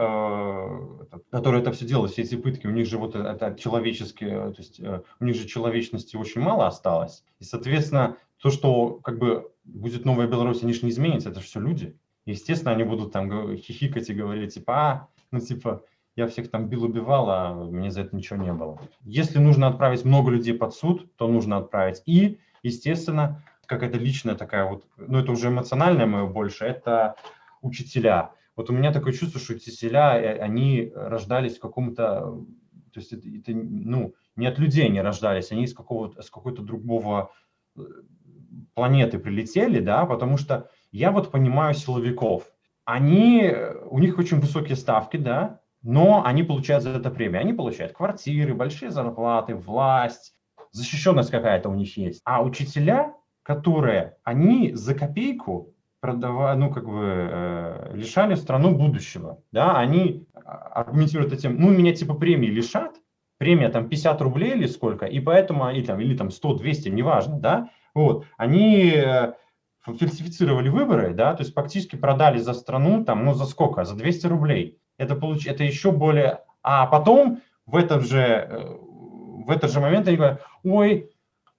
Speaker 2: это все делают, все эти пытки, у них же вот это человеческие, то есть у них же человечности очень мало осталось, и, соответственно, то, что как бы будет новая Беларусь, они же не изменятся, это же все люди. Естественно, они будут там хихикать и говорить, типа, ну, типа, я всех там бил, убивал, а мне за это ничего не было. Если нужно отправить много людей под суд, то нужно отправить. И, естественно, какая-то личная такая вот, ну, это уже эмоциональное мое больше, это учителя. Вот у меня такое чувство, что учителя, они рождались в каком-то, то есть это ну, не от людей они рождались, они с какой-то другого планеты прилетели, да, потому что я вот понимаю силовиков. У них очень высокие ставки, да, но они получают за это премию. Они получают квартиры, большие зарплаты, власть, защищенность какая-то у них есть. А учителя, они за копейку лишали страну будущего, да, они аргументируют этим, ну, меня типа премии лишат, премия там 50 рублей или сколько, и поэтому, или там 100, 200, неважно, да, вот, они фальсифицировали выборы, да, то есть фактически продали за страну, там, ну, за сколько? За 200 рублей. Это еще более... А потом в этот же момент они говорят, ой,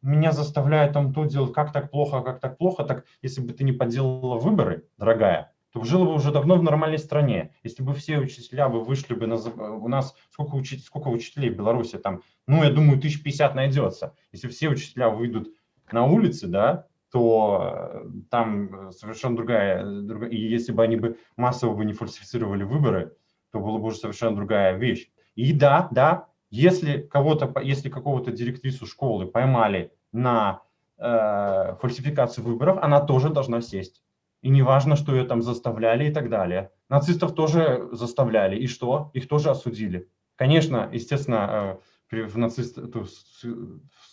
Speaker 2: меня заставляют там то делать, как так плохо, так если бы ты не поделала выборы, дорогая, то жила бы уже давно в нормальной стране. Если бы все учителя бы вышли бы, у нас сколько учителей в Беларуси там, ну, я думаю, 1050 найдется. Если все учителя выйдут на улицы, да, то там совершенно другая, и если бы они бы массово не фальсифицировали выборы, то была бы уже совершенно другая вещь. И да, если какого-то директрису школы поймали на фальсификацию выборов, она тоже должна сесть. И не важно, что ее там заставляли и так далее. Нацистов тоже заставляли. И что? Их тоже осудили. Конечно, естественно, в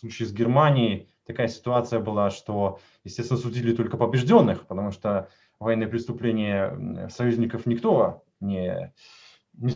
Speaker 2: случае с Германией такая ситуация была, что, естественно, судили только побежденных, потому что военные преступления союзников никто не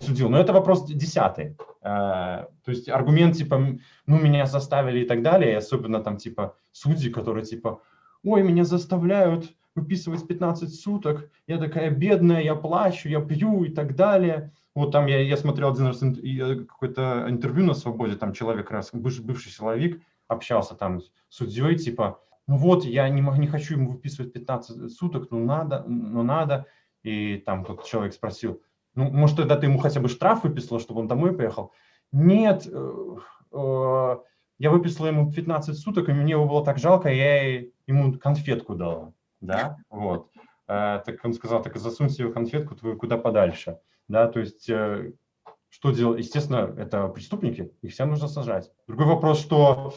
Speaker 2: судил. Но это вопрос 10-й. То есть аргумент типа, ну, меня заставили и так далее, и особенно там типа судьи, которые типа, ой, меня заставляют выписывать 15 суток, я такая бедная, я плачу, я пью и так далее. Вот там я смотрел один раз какое-то интервью на «Свободе», там человек, бывший силовик, общался там с судьей, типа, ну вот, я не хочу ему выписывать 15 суток, но надо. И там тот человек спросил, ну, может, тогда ты ему хотя бы штраф выписала, чтобы он домой поехал? Нет, я выписала ему 15 суток, и мне его было так жалко, я ему конфетку дала, да, вот. Так он сказал, так засунь себе конфетку твою куда подальше, да, то есть... Что делать? Естественно, это преступники, их всем нужно сажать. Другой вопрос, что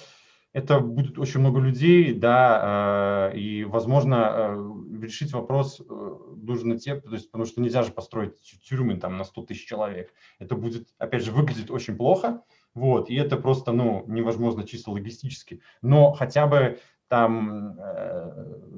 Speaker 2: это будет очень много людей, да, и, возможно, решить вопрос нужно то есть, потому что нельзя же построить тюрьмы там на 100 тысяч человек. Это будет, опять же, выглядеть очень плохо, вот, и это просто, ну, невозможно чисто логистически. Но хотя бы там,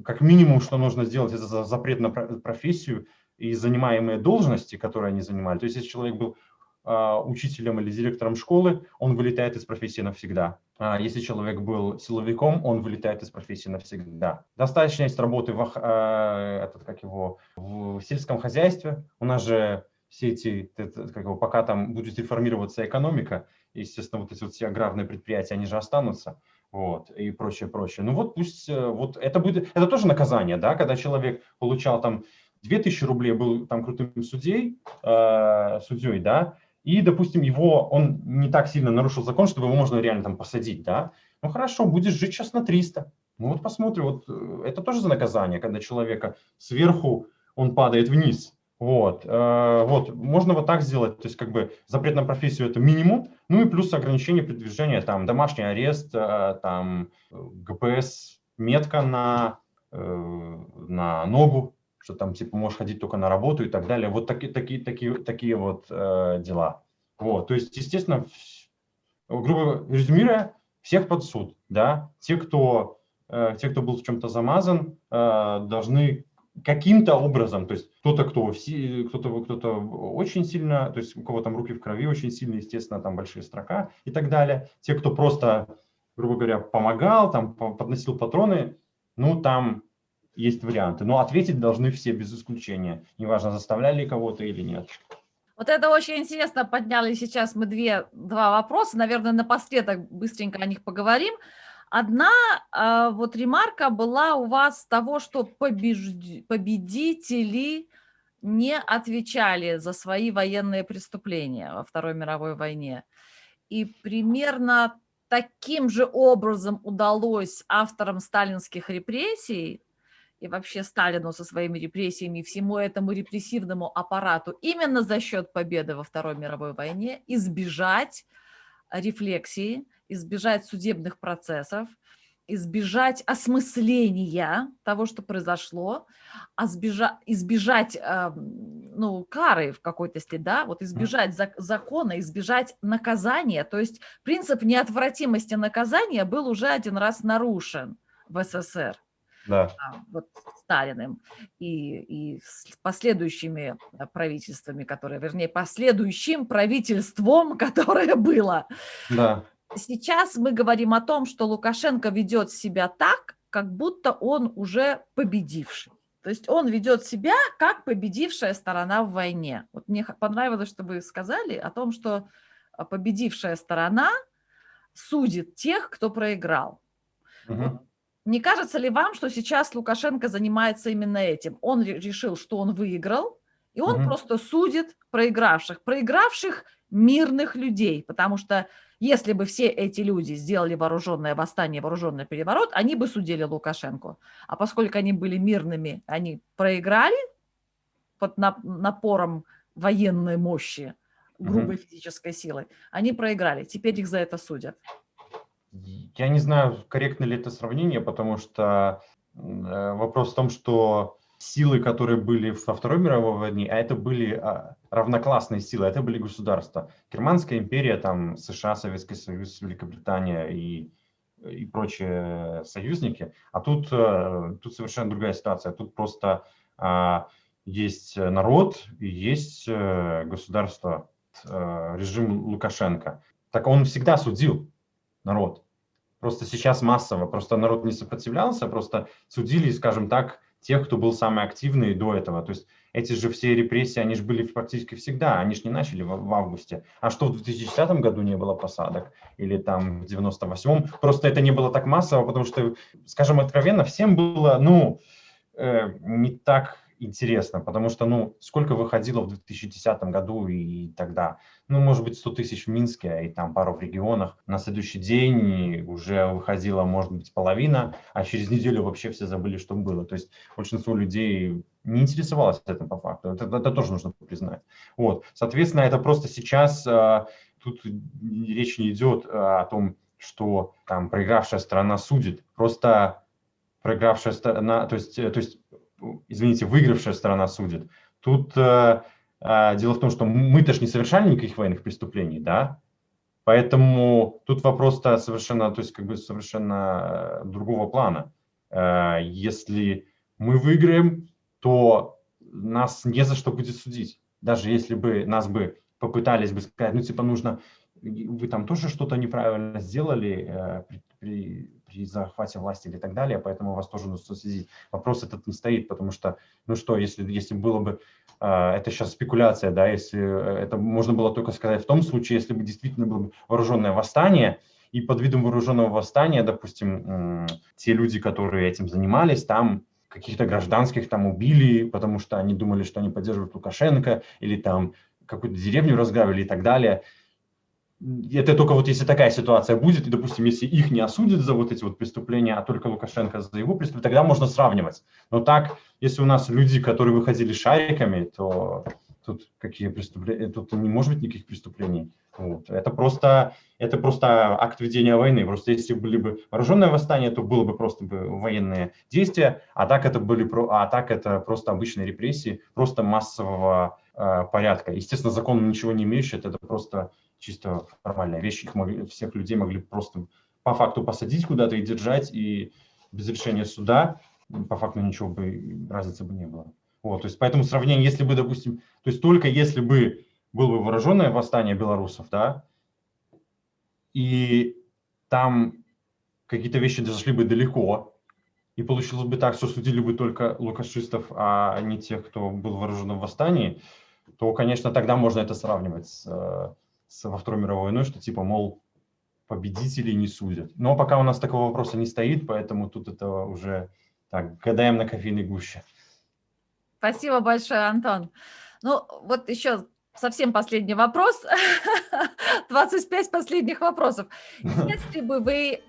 Speaker 2: как минимум, что нужно сделать, это запрет на профессию и занимаемые должности, которые они занимали. То есть, если человек был учителем или директором школы, он вылетает из профессии навсегда. Если человек был силовиком, он вылетает из профессии навсегда. Достаточно есть работы в сельском хозяйстве. У нас же все эти, пока там будет реформироваться экономика, естественно, вот эти вот все аграрные предприятия, они же останутся, вот, и прочее, прочее. Ну вот пусть, вот это будет, это тоже наказание, да, когда человек получал там 2000 рублей, был там крутым судьей, да, и, допустим, он не так сильно нарушил закон, чтобы его можно реально там посадить, да, ну хорошо, будешь жить сейчас на 300. Ну вот посмотрим, вот это тоже за наказание, когда человека сверху он падает вниз. Вот, можно вот так сделать, то есть как бы запрет на профессию это минимум, ну и плюс ограничение передвижения, там домашний арест, там ГПС, метка на ногу, что там типа можешь ходить только на работу и так далее, вот такие вот дела. Вот, то есть, естественно, грубо резюмируя, всех под суд, да, те, кто был в чем-то замазан, должны каким-то образом, то есть кто-то очень сильно, то есть у кого там руки в крови очень сильно, естественно, там большие строка и так далее. Те, кто просто, грубо говоря, помогал, там подносил патроны, ну там есть варианты. Но ответить должны все без исключения, неважно, заставляли кого-то или нет.
Speaker 1: Вот это очень интересно подняли сейчас мы два вопроса. Наверное, напоследок быстренько о них поговорим. Одна вот ремарка была у вас того, что победители не отвечали за свои военные преступления во Второй мировой войне. И примерно таким же образом удалось авторам сталинских репрессий и вообще Сталину со своими репрессиями, всему этому репрессивному аппарату именно за счет победы во Второй мировой войне избежать рефлексии, избежать судебных процессов, избежать осмысления того, что произошло, избежать кары в какой-то степени, да, вот избежать закона, избежать наказания. То есть принцип неотвратимости наказания был уже один раз нарушен в СССР.
Speaker 2: Да.
Speaker 1: Вот Сталиным и с последующими правительствами, последующим правительством, которое было.
Speaker 2: Да.
Speaker 1: Сейчас мы говорим о том, что Лукашенко ведет себя так, как будто он уже победивший. То есть он ведет себя как победившая сторона в войне. Вот мне понравилось, что вы сказали о том, что победившая сторона судит тех, кто проиграл.
Speaker 2: Угу.
Speaker 1: Вот. Не кажется ли вам, что сейчас Лукашенко занимается именно этим? Он решил, что он выиграл, и он просто судит проигравших мирных людей, потому что если бы все эти люди сделали вооруженное восстание, вооруженный переворот, они бы судили Лукашенко. А поскольку они были мирными, они проиграли под напором военной мощи, грубой физической силы, они проиграли. Теперь их за это судят.
Speaker 2: Я не знаю, корректно ли это сравнение, потому что вопрос в том, что силы, которые были во Второй мировой войне, а это были равноклассные силы, это были государства. Германская империя, там США, Советский Союз, Великобритания и прочие союзники. А тут совершенно другая ситуация. Тут просто есть народ и есть государство, режим Лукашенко. Так он всегда судил народ. Просто сейчас массово, просто народ не сопротивлялся, просто судили, скажем так, тех, кто был самый активный до этого. То есть эти же все репрессии, они же были практически всегда, они же не начали в августе. А что в 2010 году не было посадок? Или там в 98-м? Просто это не было так массово, потому что, скажем откровенно, всем было, не так интересно, потому что, сколько выходило в 2010 году и тогда? Может быть, 100 тысяч в Минске и там пару в регионах. На следующий день уже выходила, может быть, половина, а через неделю вообще все забыли, что было. То есть большинство людей не интересовалось этим по факту. Это тоже нужно признать. Вот. Соответственно, это просто сейчас тут речь не идет о том, что там проигравшая сторона судит. Просто проигравшая сторона, то есть выигравшая сторона судит. Тут дело в том, что мы-то ж не совершали никаких военных преступлений, да, поэтому тут вопрос-то совершенно другого плана. Если мы выиграем, то нас не за что будет судить. Даже если бы нас бы попытались бы сказать, нужно, вы там тоже что-то неправильно сделали, при захвате власти или так далее, поэтому вас тоже нужно следить. Вопрос этот не стоит, потому что, ну что, если было бы, это сейчас спекуляция, да, если это можно было только сказать в том случае, если бы действительно было бы вооруженное восстание, и под видом вооруженного восстания, допустим, те люди, которые этим занимались, там каких-то гражданских там убили, потому что они думали, что они поддерживают Лукашенко, или там какую-то деревню разграбили и так далее. Это только вот если такая ситуация будет, и, допустим, если их не осудят за вот эти вот преступления, а только Лукашенко за его преступления, тогда можно сравнивать. Но так, если у нас люди, которые выходили шариками, то тут какие преступления, тут не может быть никаких преступлений. Вот. Это просто акт ведения войны. Просто если были бы вооруженное восстание, то было бы просто военные действия, а так это просто обычные репрессии, просто массового порядка. Естественно, законом ничего не имеющие, это просто чисто формальная вещь. Всех людей могли просто по факту посадить куда-то и держать, и без решения суда по факту ничего бы, разницы бы не было. Вот, то есть поэтому сравнение, если бы, допустим, то есть только если бы было бы вооруженное восстание белорусов, да, и там какие-то вещи зашли бы далеко, и получилось бы так, что судили бы только лукашистов, а не тех, кто был в вооруженном восстании, то, конечно, тогда можно это сравнивать во Второй мировой войной, что типа, мол, победителей не судят. Но пока у нас такого вопроса не стоит, поэтому тут это уже так, гадаем на кофейной гуще.
Speaker 1: Спасибо большое, Антон. Ну, вот еще совсем последний вопрос. 25 последних вопросов. Если бы вы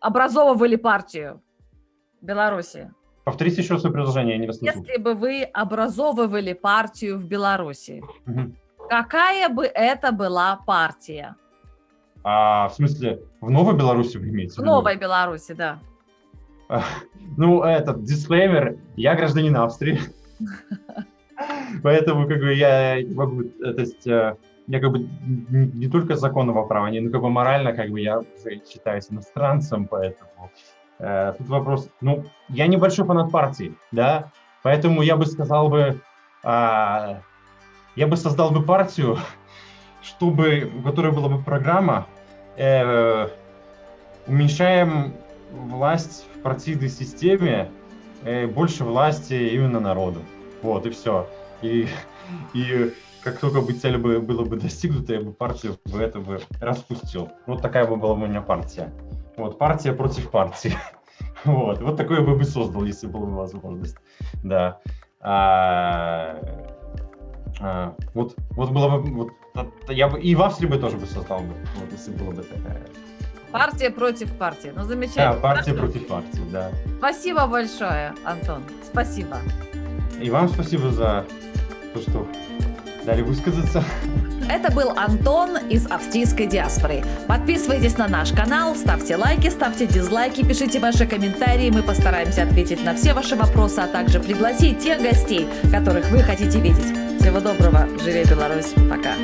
Speaker 1: образовывали партию в Беларуси,
Speaker 2: Повторите еще свое предложение, я не расслышал.
Speaker 1: если бы вы образовывали партию в Беларуси, какая бы это была партия?
Speaker 2: В смысле, в Новой Беларуси вы имеете в
Speaker 1: В
Speaker 2: виду?
Speaker 1: Новой Беларуси, да.
Speaker 2: Ну, этот дисклеймер, я гражданин Австрии, поэтому как бы я могу, то есть я как бы не только законного права, но как бы морально как бы я считаюсь иностранцем, поэтому тут вопрос, ну, я небольшой фанат партии, да, поэтому я бы сказал бы, я бы создал бы партию, у которой была бы программа, уменьшаем власть в партийной системе, больше власти именно народу. Вот, и все. И как только бы цель была бы достигнута, я бы партию это бы распустил. Вот такая бы была у меня партия. Вот, партия против партии. Вот такое бы создал, если была бы возможность. Да. Вот было бы, я бы и в Австрии бы тоже бы создал бы, вот, если было бы такая.
Speaker 1: Партия против партии. Ну, замечательно.
Speaker 2: Да, партия против партии, да.
Speaker 1: Спасибо большое, Антон. Спасибо.
Speaker 2: И вам спасибо за то, что дали высказаться.
Speaker 1: Это был Антон из австрийской диаспоры. Подписывайтесь на наш канал, ставьте лайки, ставьте дизлайки, пишите ваши комментарии. Мы постараемся ответить на все ваши вопросы, а также пригласить тех гостей, которых вы хотите видеть. Всего доброго. Живи Беларусь. Пока.